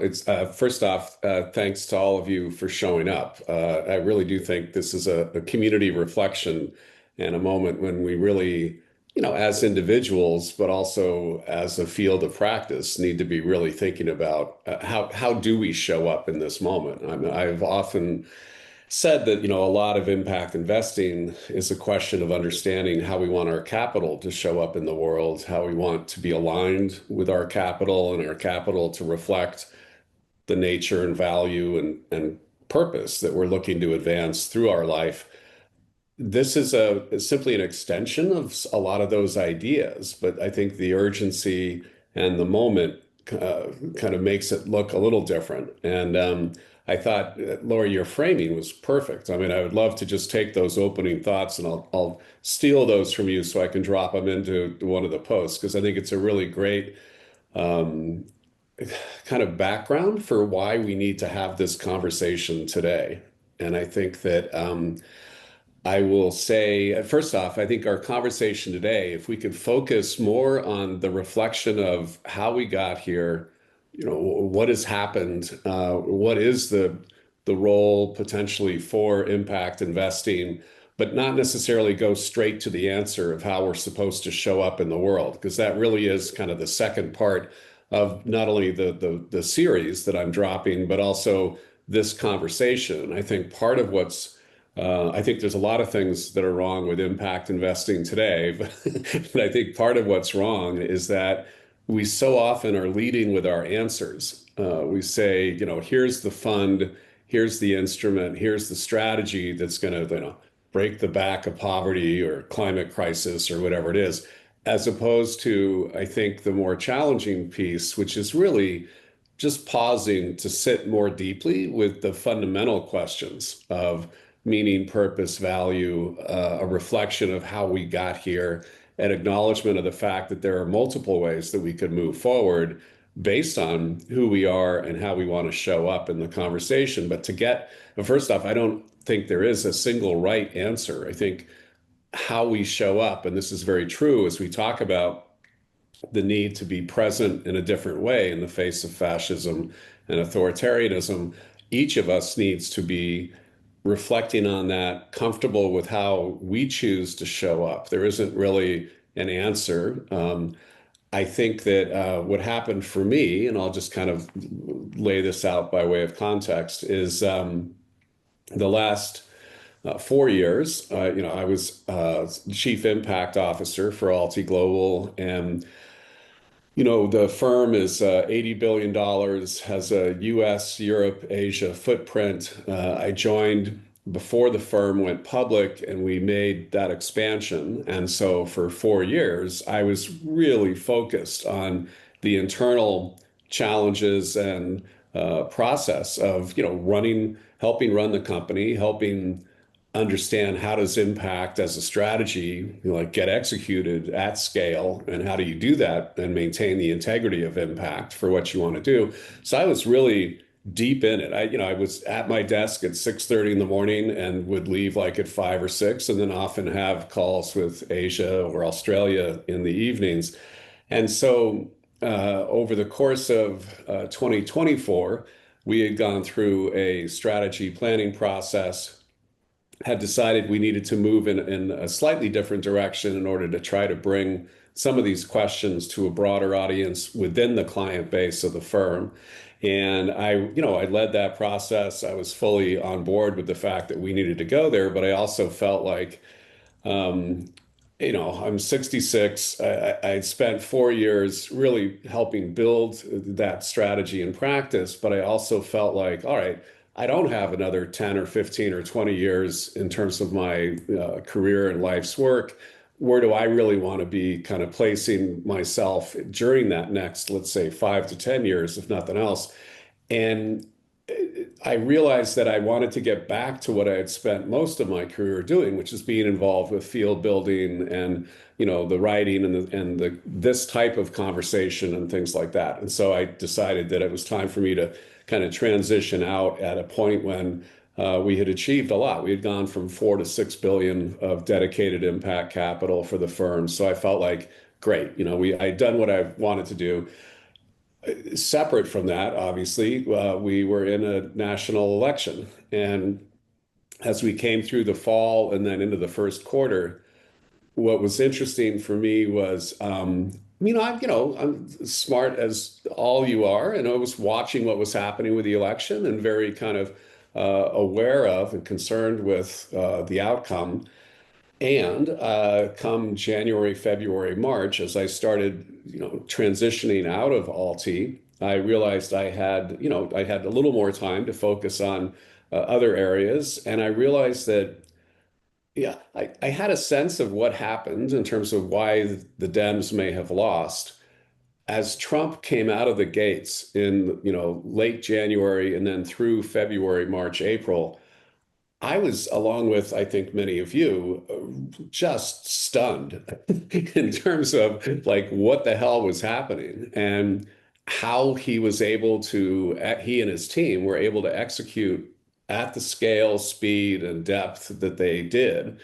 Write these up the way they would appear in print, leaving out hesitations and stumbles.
it's first off, thanks to all of you for showing up. I really do think this is a community reflection and a moment when we really, as individuals, but also as a field of practice, need to be really thinking about how do we show up in this moment. I've often said that, a lot of impact investing is a question of understanding how we want our capital to show up in the world, how we want to be aligned with our capital and our capital to reflect the nature and value and purpose that we're looking to advance through our life. This is simply an extension of a lot of those ideas, but I think the urgency and the moment kind of makes it look a little different. And I thought, Laura, your framing was perfect. I mean, I would love to just take those opening thoughts and I'll steal those from you so I can drop them into one of the posts, because I think it's a really great um, kind of background for why we need to have this conversation today. And I think that I will say, first off, I think our conversation today, if we could focus more on the reflection of how we got here, what has happened, what is the role potentially for impact investing, but not necessarily go straight to the answer of how we're supposed to show up in the world, because that really is kind of the second part of not only the series that I'm dropping, but also this conversation. I think part of I think there's a lot of things that are wrong with impact investing today, but I think part of what's wrong is that we so often are leading with our answers. We say, here's the fund, here's the instrument, here's the strategy that's going to, break the back of poverty or climate crisis or whatever it is, as opposed to, I think, the more challenging piece, which is really just pausing to sit more deeply with the fundamental questions of meaning, purpose, value, a reflection of how we got here, an acknowledgement of the fact that there are multiple ways that we could move forward based on who we are and how we want to show up in the conversation. But first off, I don't think there is a single right answer. I think how we show up, and this is very true as we talk about the need to be present in a different way in the face of fascism and authoritarianism, each of us needs to be reflecting on that, comfortable with how we choose to show up. There isn't really an answer. I think that what happened for me, and I'll just kind of lay this out by way of context, is the last 4 years, I was chief impact officer for Alti Global, and the firm is $80 billion, has a US, Europe, Asia footprint. I joined before the firm went public and we made that expansion. And so for 4 years, I was really focused on the internal challenges and process of, helping run the company, helping understand how does impact as a strategy get executed at scale, and how do you do that and maintain the integrity of impact for what you want to do. So I was really deep in it. I was at my desk at 6:30 in the morning and would leave like at 5 or 6, and then often have calls with Asia or Australia in the evenings. And so over the course of 2024, we had gone through a strategy planning process, had decided we needed to move in a slightly different direction in order to try to bring some of these questions to a broader audience within the client base of the firm. And I led that process. I was fully on board with the fact that we needed to go there, but I also felt like, I'm 66. I spent 4 years really helping build that strategy and practice, but I also felt like, all right, I don't have another 10 or 15 or 20 years in terms of my career and life's work. Where do I really want to be kind of placing myself during that next, let's say, 5 to 10 years, if nothing else? And I realized that I wanted to get back to what I had spent most of my career doing, which is being involved with field building and the writing and this type of conversation and things like that. And so I decided that it was time for me to kind of transition out at a point when we had achieved a lot. We had gone from 4 to 6 billion of dedicated impact capital for the firm. So I felt like, great, I'd done what I wanted to do. Separate from that, obviously, we were in a national election. And as we came through the fall and then into the first quarter, what was interesting for me was, I'm smart as all you are, and I was watching what was happening with the election and very kind of aware of and concerned with the outcome. And come January, February, March, as I started, transitioning out of Alti, I realized I had a little more time to focus on other areas, and I realized that, yeah, I had a sense of what happened in terms of why the Dems may have lost. As Trump came out of the gates in, late January and then through February, March, April, I was, along with, I think, many of you, just stunned in terms of like what the hell was happening and how he was able to, he and his team were able to execute at the scale, speed, and depth that they did.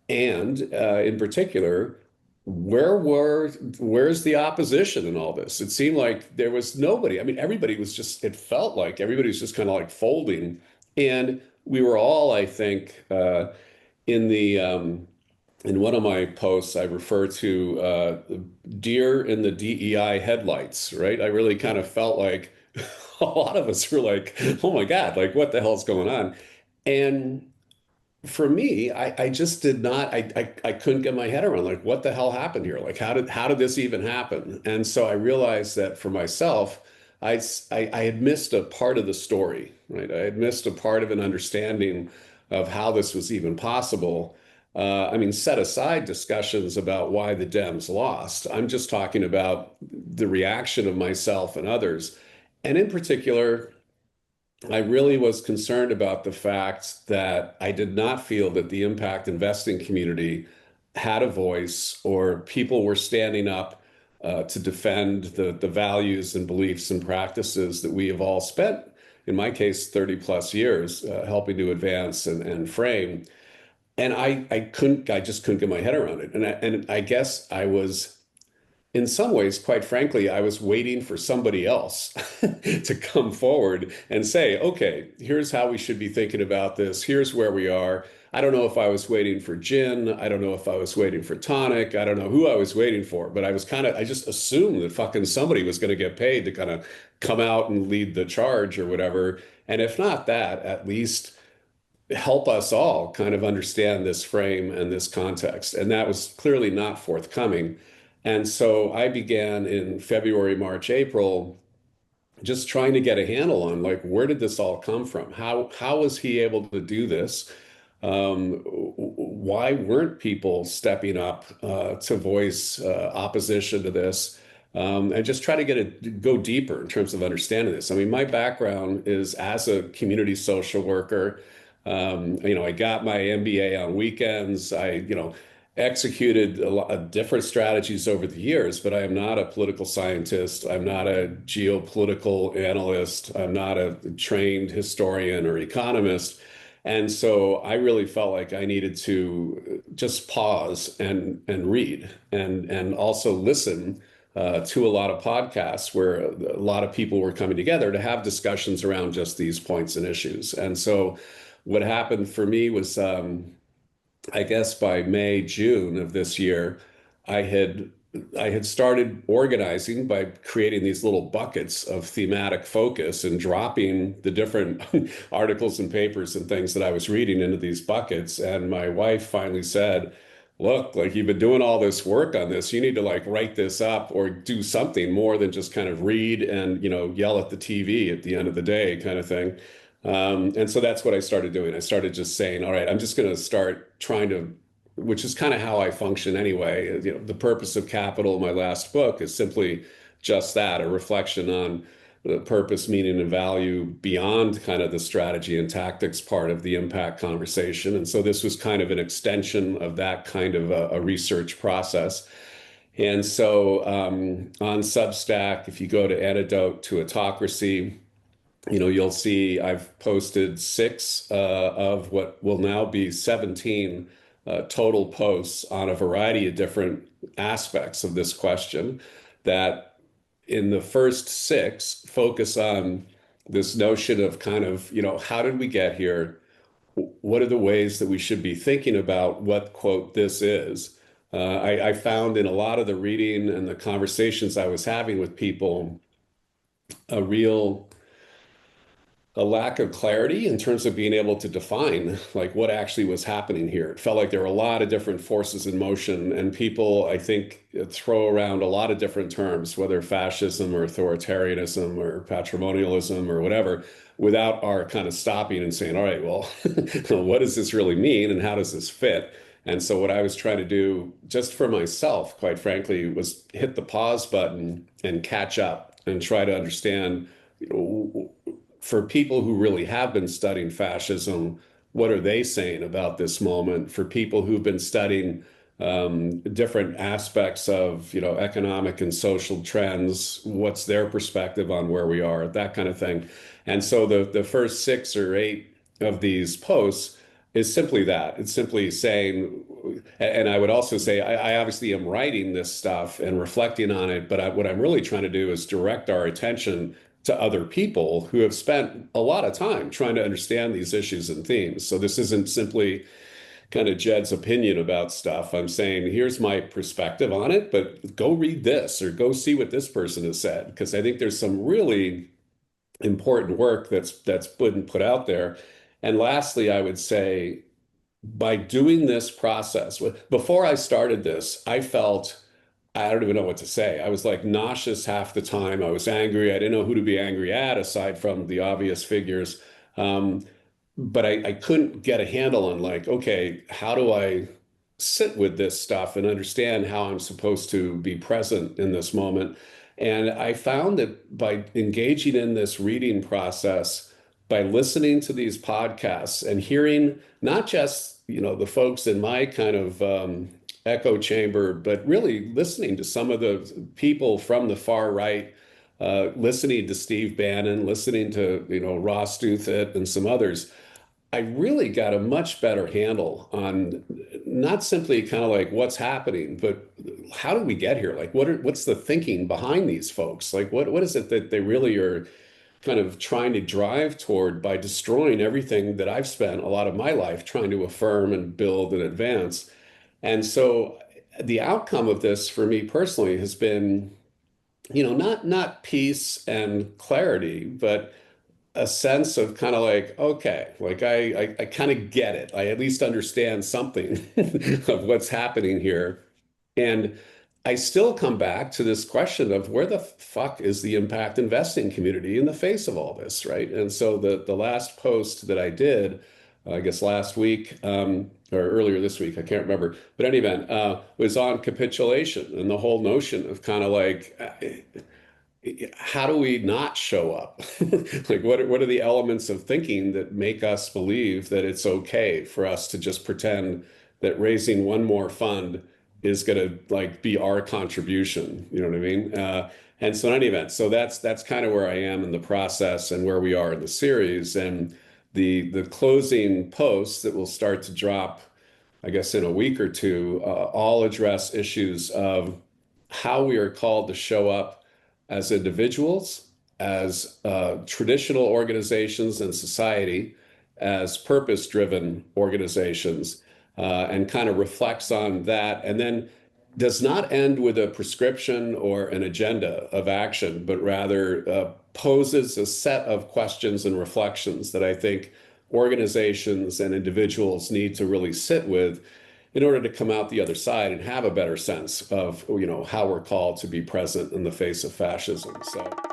And in particular, where's the opposition in all this? It seemed like there was nobody. I mean, everybody was just, it felt like everybody was just kind of like folding. And we were all, I think, in the in one of my posts, I refer to deer in the DEI headlights, right? I really kind of felt like a lot of us were like, oh my God, like what the hell's going on? And for me, I just did not, I couldn't get my head around like what the hell happened here? Like how did this even happen? And so I realized that for myself, I had missed a part of the story, right? I had missed a part of an understanding of how this was even possible. I mean, set aside discussions about why the Dems lost. I'm just talking about the reaction of myself and others. And in particular, I really was concerned about the fact that I did not feel that the impact investing community had a voice or people were standing up to defend the values and beliefs and practices that we have all spent, in my case, 30 plus years helping to advance and frame. And I just couldn't get my head around it. And I guess I was in some ways, quite frankly, I was waiting for somebody else to come forward and say, okay, here's how we should be thinking about this. Here's where we are. I don't know if I was waiting for gin. I don't know if I was waiting for tonic. I don't know who I was waiting for, but I just assumed that fucking somebody was going to get paid to kind of come out and lead the charge or whatever. And if not that, at least help us all kind of understand this frame and this context. And that was clearly not forthcoming. And so I began in February, March, April, just trying to get a handle on like where did this all come from? How was he able to do this? Why weren't people stepping up to voice opposition to this? And just try to go deeper in terms of understanding this. I mean, my background is as a community social worker. I got my MBA on weekends. I executed a lot of different strategies over the years, but I am not a political scientist. I'm not a geopolitical analyst. I'm not a trained historian or economist. And so I really felt like I needed to just pause and read and also listen to a lot of podcasts where a lot of people were coming together to have discussions around just these points and issues. And so what happened for me was I guess by May, June of this year, I had I had started organizing by creating these little buckets of thematic focus and dropping the different articles and papers and things that I was reading into these buckets. And my wife finally said, "Look, like you've been doing all this work on this. You need to like write this up or do something more than just kind of read and, yell at the TV at the end of the day kind of thing." And so that's what I started doing. I started just saying, all right, I'm just going to start trying to, which is kind of how I function anyway. The purpose of capital, my last book, is simply just that, a reflection on the purpose, meaning, and value beyond kind of the strategy and tactics part of the impact conversation. And so this was kind of an extension of that kind of a research process. And so on Substack, if you go to Antidote to Autocracy, you'll see I've posted six of what will now be 17 total posts on a variety of different aspects of this question that in the first six, focus on this notion of kind of, how did we get here? What are the ways that we should be thinking about what, quote, this is? I found in a lot of the reading and the conversations I was having with people a real a lack of clarity in terms of being able to define like what actually was happening here. It felt like there were a lot of different forces in motion, and people, I think, throw around a lot of different terms, whether fascism or authoritarianism or patrimonialism or whatever, without our kind of stopping and saying, all right, well, what does this really mean and how does this fit? And so what I was trying to do just for myself, quite frankly, was hit the pause button and catch up and try to understand, you know, for people who really have been studying fascism, what are they saying about this moment? For people who've been studying different aspects of, economic and social trends, what's their perspective on where we are, that kind of thing. And so the first six or eight of these posts is simply that. It's simply saying, and I would also say, I obviously am writing this stuff and reflecting on it, but what I'm really trying to do is direct our attention to other people who have spent a lot of time trying to understand these issues and themes. So this isn't simply kind of Jed's opinion about stuff. I'm saying, here's my perspective on it, but go read this or go see what this person has said, because I think there's some really important work that's been put out there. And lastly, I would say by doing this process, before I started this, I felt I don't even know what to say. I was like nauseous half the time. I was angry. I didn't know who to be angry at aside from the obvious figures. Um, but I couldn't get a handle on like, okay, how do I sit with this stuff and understand how I'm supposed to be present in this moment? And I found that by engaging in this reading process, by listening to these podcasts and hearing not just, the folks in my kind of echo chamber, but really listening to some of the people from the far right, listening to Steve Bannon, listening to, Ross Douthat and some others, I really got a much better handle on not simply kind of like what's happening, but how did we get here? Like, what's the thinking behind these folks? Like, what is it that they really are kind of trying to drive toward by destroying everything that I've spent a lot of my life trying to affirm and build and advance? And so the outcome of this for me personally has been, not peace and clarity, but a sense of kind of like, okay, like I kind of get it. I at least understand something of what's happening here. And I still come back to this question of where the fuck is the impact investing community in the face of all this, right? And so the last post that I did, I guess last week, or earlier this week, I can't remember, but in any event, was on capitulation and the whole notion of kind of like, how do we not show up? Like, what are the elements of thinking that make us believe that it's okay for us to just pretend that raising one more fund is going to like be our contribution? You know what I mean? And so in any event, so that's kind of where I am in the process and where we are in the series. And the closing posts that will start to drop, I guess, in a week or two, all address issues of how we are called to show up as individuals, as traditional organizations and society, as purpose-driven organizations, and kind of reflects on that, and then does not end with a prescription or an agenda of action, but rather poses a set of questions and reflections that I think organizations and individuals need to really sit with in order to come out the other side and have a better sense of, how we're called to be present in the face of fascism. So.